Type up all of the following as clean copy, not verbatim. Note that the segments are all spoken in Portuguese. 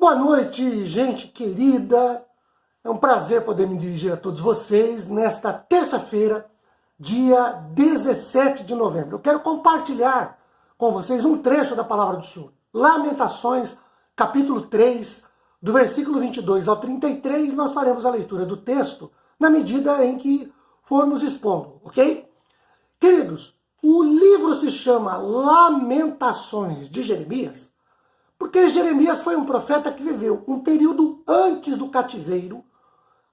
Boa noite, gente querida. É um prazer poder me dirigir a todos vocês nesta terça-feira, dia 17 de novembro. Eu quero compartilhar com vocês um trecho da palavra do Senhor. Lamentações, capítulo 3, do versículo 22 ao 33, nós faremos a leitura do texto na medida em que formos expondo, ok? Queridos, o livro se chama Lamentações de Jeremias, porque Jeremias foi um profeta que viveu um período antes do cativeiro,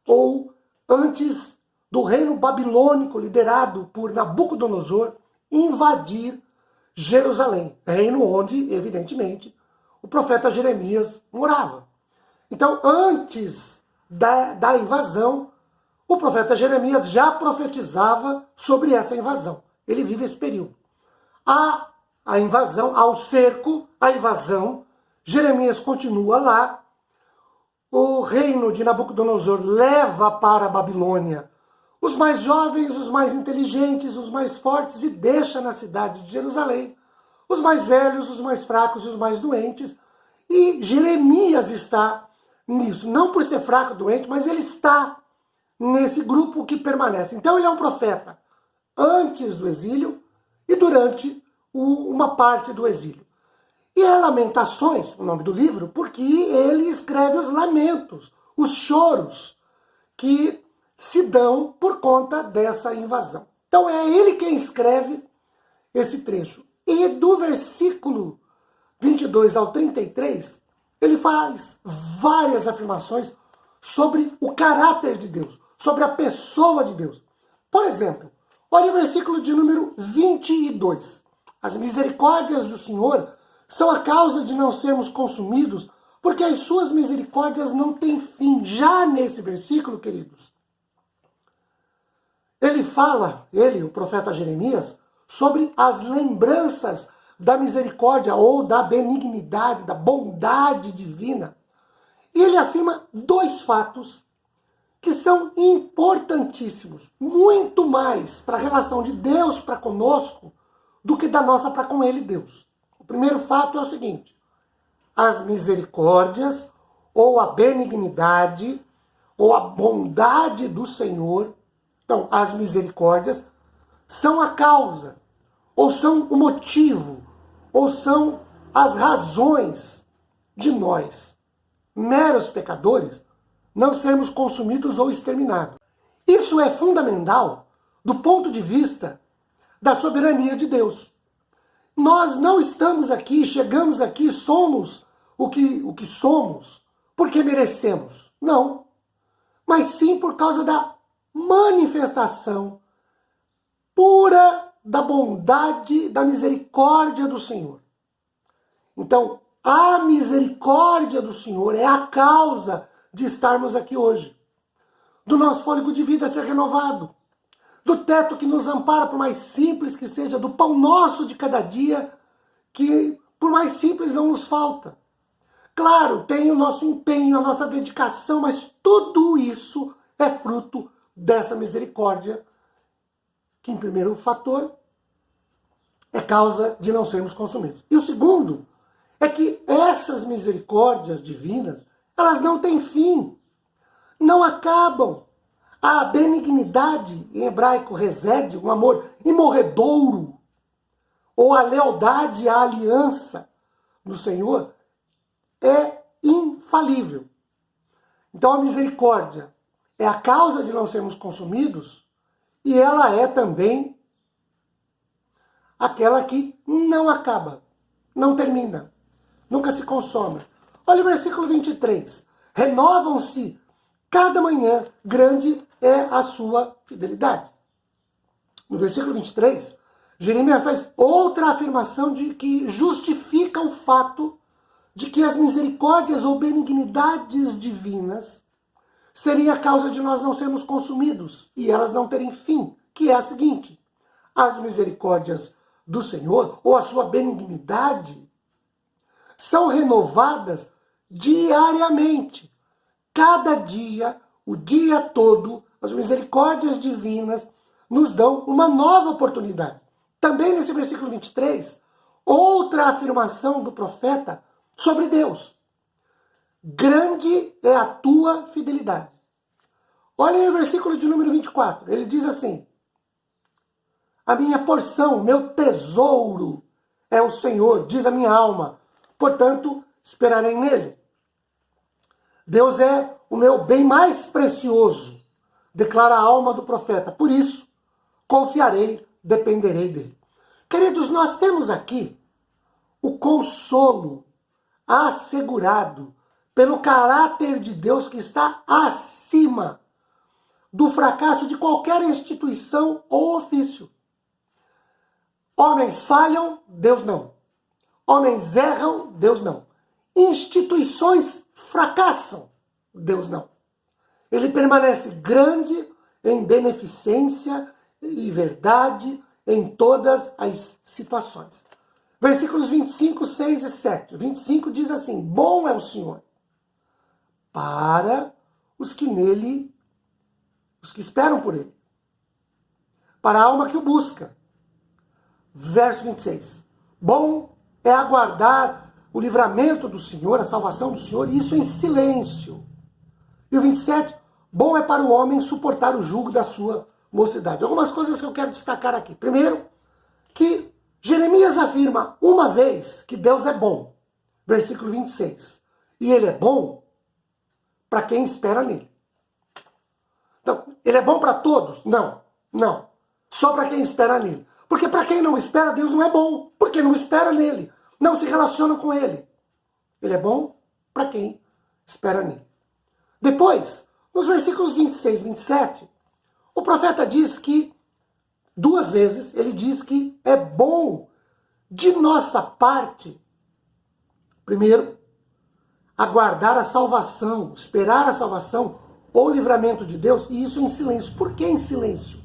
ou antes do reino babilônico liderado por Nabucodonosor invadir Jerusalém, reino onde, evidentemente, o profeta Jeremias morava. Então, antes da invasão, o profeta Jeremias já profetizava sobre essa invasão. Ele vive esse período. A invasão, ao cerco, a invasão, Jeremias continua lá. O reino de Nabucodonosor leva para a Babilônia os mais jovens, os mais inteligentes, os mais fortes e deixa na cidade de Jerusalém os mais velhos, os mais fracos e os mais doentes. E Jeremias está nisso, não por ser fraco, doente, mas ele está nesse grupo que permanece. Então ele é um profeta antes do exílio e durante uma parte do exílio. E é Lamentações, o nome do livro, porque ele escreve os lamentos, os choros que se dão por conta dessa invasão. Então é ele quem escreve esse trecho. E do versículo 22 ao 33, ele faz várias afirmações sobre o caráter de Deus, sobre a pessoa de Deus. Por exemplo, olha o versículo de número 22. As misericórdias do Senhor são a causa de não sermos consumidos, porque as suas misericórdias não têm fim. Já nesse versículo, queridos, ele fala, o profeta Jeremias, sobre as lembranças da misericórdia ou da benignidade, da bondade divina. E ele afirma dois fatos que são importantíssimos, muito mais para a relação de Deus para conosco do que da nossa para com ele, Deus. O primeiro fato é o seguinte: as misericórdias, ou a benignidade, ou a bondade do Senhor, então, as misericórdias são a causa, ou são o motivo, ou são as razões de nós, meros pecadores, não sermos consumidos ou exterminados. Isso é fundamental do ponto de vista da soberania de Deus. Nós não estamos aqui, chegamos aqui, somos o que somos porque merecemos. Não. Mas sim por causa da manifestação pura da bondade, da misericórdia do Senhor. Então, a misericórdia do Senhor é a causa de estarmos aqui hoje, do nosso fôlego de vida ser renovado, do teto que nos ampara, por mais simples que seja, do pão nosso de cada dia, que por mais simples não nos falta. Claro, tem o nosso empenho, a nossa dedicação, mas tudo isso é fruto dessa misericórdia, que em primeiro fator é causa de não sermos consumidos. E o segundo é que essas misericórdias divinas, elas não têm fim, não acabam. A benignidade, em hebraico, resede, um amor imorredouro, ou a lealdade à aliança do Senhor, é infalível. Então a misericórdia é a causa de não sermos consumidos, e ela é também aquela que não acaba, não termina, nunca se consome. Olha o versículo 23. Renovam-se cada manhã, grande é a sua fidelidade. No versículo 23, Jeremias faz outra afirmação de que justifica o fato de que as misericórdias ou benignidades divinas seria a causa de nós não sermos consumidos e elas não terem fim, que é a seguinte: as misericórdias do Senhor, ou a sua benignidade, são renovadas diariamente. Cada dia, o dia todo, as misericórdias divinas nos dão uma nova oportunidade. Também nesse versículo 23, outra afirmação do profeta sobre Deus. grande é a tua fidelidade. Olha aí o versículo de número 24. Ele diz assim: a minha porção, meu tesouro é o Senhor, diz a minha alma. Portanto, esperarei nele. Deus é o meu bem mais precioso, declara a alma do profeta. Por isso, confiarei, dependerei dele. Queridos, nós temos aqui o consolo assegurado pelo caráter de Deus que está acima do fracasso de qualquer instituição ou ofício. Homens falham, Deus não. Homens erram, Deus não. Instituições fracassam, Deus não. Ele permanece grande em beneficência e verdade em todas as situações. Versículos 25, 6 e 7. 25 diz assim: bom é o Senhor para os que esperam por ele, para a alma que o busca. Verso 26. Bom é aguardar o livramento do Senhor, a salvação do Senhor, e isso em silêncio. E o 27, bom é para o homem suportar o jugo da sua mocidade. Algumas coisas que eu quero destacar aqui. Primeiro, que Jeremias afirma uma vez que Deus é bom. Versículo 26. E ele é bom para quem espera nele. Então, ele é bom para todos? Não, não. Só para quem espera nele. Porque para quem não espera, Deus não é bom. Porque não espera nele. Não se relaciona com ele. Ele é bom para quem espera nele. Depois, nos versículos 26 e 27, o profeta diz que, duas vezes, ele diz que é bom de nossa parte, primeiro, aguardar a salvação, esperar a salvação ou o livramento de Deus, e isso em silêncio. Por que em silêncio?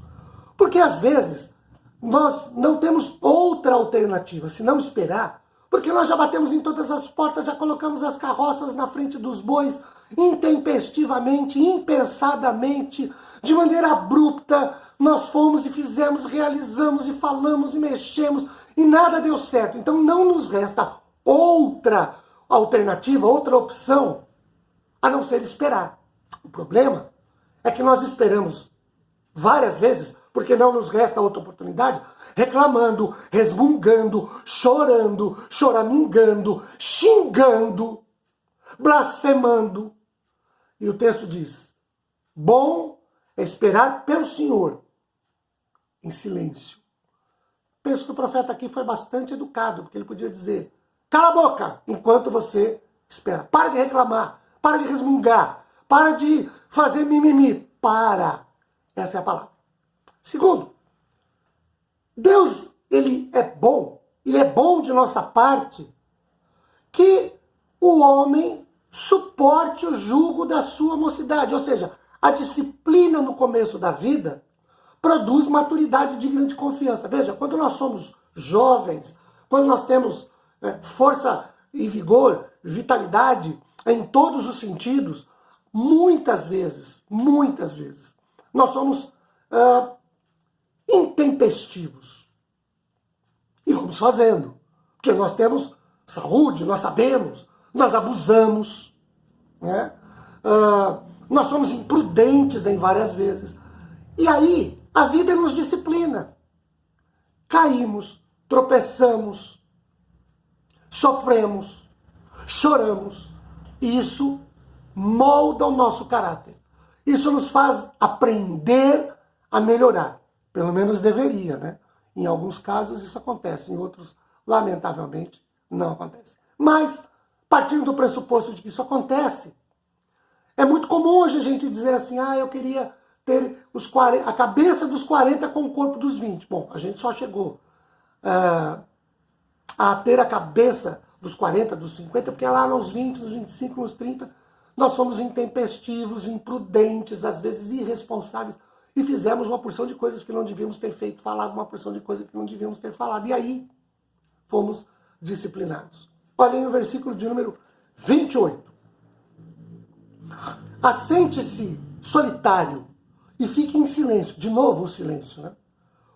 Porque às vezes nós não temos outra alternativa, se não esperar, porque nós já batemos em todas as portas, já colocamos as carroças na frente dos bois, intempestivamente, impensadamente, de maneira abrupta, nós fomos e fizemos, realizamos e falamos e mexemos, e nada deu certo. Então não nos resta outra alternativa, outra opção, a não ser esperar. O problema é que nós esperamos várias vezes, porque não nos resta outra oportunidade, reclamando, resmungando, chorando, choramingando, xingando, blasfemando. E o texto diz: bom é esperar pelo Senhor em silêncio. Penso que o profeta aqui foi bastante educado, porque ele podia dizer: cala a boca enquanto você espera. Para de reclamar, para de resmungar, para de fazer mimimi. Para. Essa é a palavra. Segundo, Deus, ele é bom, e é bom de nossa parte que o homem suporte o jugo da sua mocidade. Ou seja, a disciplina no começo da vida produz maturidade digna de confiança. Veja, quando nós somos jovens, quando nós temos força e vigor, vitalidade em todos os sentidos, muitas vezes, nós somos intempestivos. E vamos fazendo. Porque nós temos saúde, nós sabemos, nós abusamos, né? Nós somos imprudentes em várias vezes. E aí, a vida nos disciplina. Caímos, tropeçamos, sofremos, choramos. E isso molda o nosso caráter. Isso nos faz aprender a melhorar. Pelo menos deveria, né? Em alguns casos isso acontece, em outros, lamentavelmente, não acontece. Mas, partindo do pressuposto de que isso acontece, é muito comum hoje a gente dizer assim: eu queria ter a cabeça dos 40 com o corpo dos 20. Bom, a gente só chegou a ter a cabeça dos 40, dos 50, porque lá nos 20, nos 25, nos 30, nós fomos intempestivos, imprudentes, às vezes irresponsáveis, e fizemos uma porção de coisas que não devíamos ter feito, falado uma porção de coisas que não devíamos ter falado, e aí fomos disciplinados. Olhem o versículo de número 28. Assente-se solitário e fique em silêncio. De novo o silêncio, né?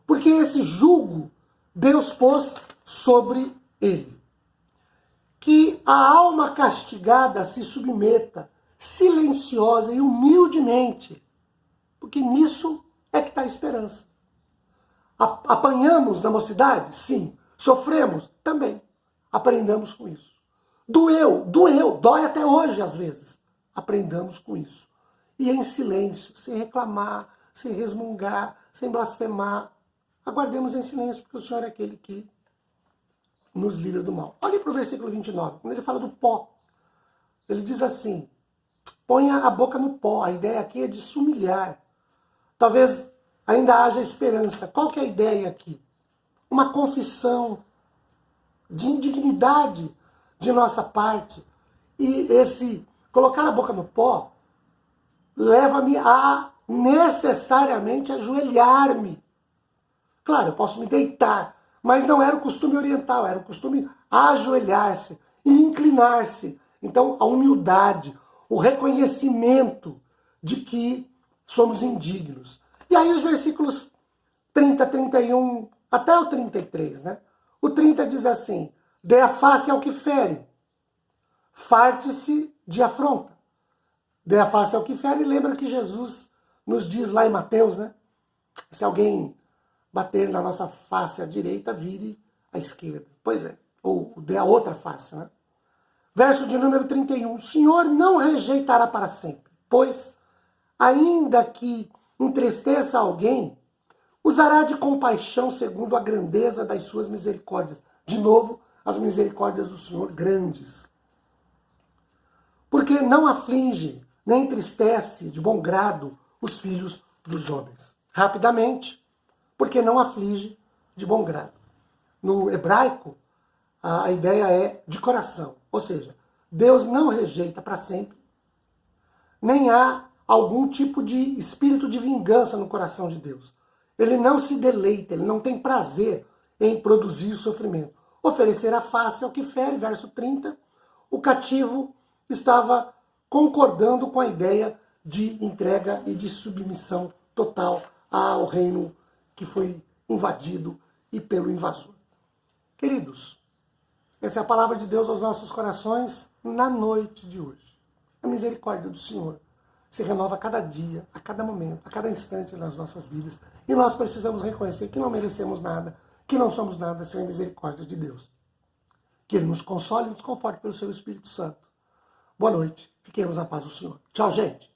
Porque esse jugo Deus pôs sobre ele. que a alma castigada se submeta silenciosa e humildemente, porque nisso é que está a esperança. Apanhamos na mocidade? Sim. Sofremos? Também. Aprendamos com isso. Doeu, dói até hoje às vezes. Aprendamos com isso. E em silêncio, sem reclamar, sem resmungar, sem blasfemar. Aguardemos em silêncio, porque o Senhor é aquele que nos livra do mal. Olhe para o versículo 29, quando ele fala do pó. Ele diz assim, ponha a boca no pó. A ideia aqui é de se humilhar. Talvez ainda haja esperança. Qual que é a ideia aqui? Uma confissão de indignidade de nossa parte. E esse colocar a boca no pó leva-me a necessariamente ajoelhar-me. Claro, eu posso me deitar, mas não era o costume oriental, era o costume ajoelhar-se e inclinar-se. Então, a humildade, o reconhecimento de que somos indignos. E aí os versículos 30, 31, até o 33, né? O 30 diz assim, dê a face ao que fere, farte-se de afronta. Dê a face ao que fere, e lembra que Jesus nos diz lá em Mateus, né? Se alguém bater na nossa face à direita, vire à esquerda. Pois é, ou dê a outra face, né? Verso de número 31, o Senhor não rejeitará para sempre, pois, ainda que entristeça alguém, usará de compaixão segundo a grandeza das suas misericórdias. De novo, as misericórdias do Senhor grandes. Porque não aflige, nem entristece de bom grado os filhos dos homens. Rapidamente, porque não aflige de bom grado. No hebraico, a ideia é de coração. Ou seja, Deus não rejeita para sempre, nem há algum tipo de espírito de vingança no coração de Deus. Ele não se deleita, ele não tem prazer em produzir sofrimento. Oferecer a face ao que fere, verso 30, o cativo estava concordando com a ideia de entrega e de submissão total ao reino que foi invadido e pelo invasor. Queridos, essa é a palavra de Deus aos nossos corações na noite de hoje. A misericórdia do Senhor se renova a cada dia, a cada momento, a cada instante nas nossas vidas. E nós precisamos reconhecer que não merecemos nada, que não somos nada sem a misericórdia de Deus. Que Ele nos console e nos conforte pelo seu Espírito Santo. Boa noite. Fiquemos na paz do Senhor. Tchau, gente.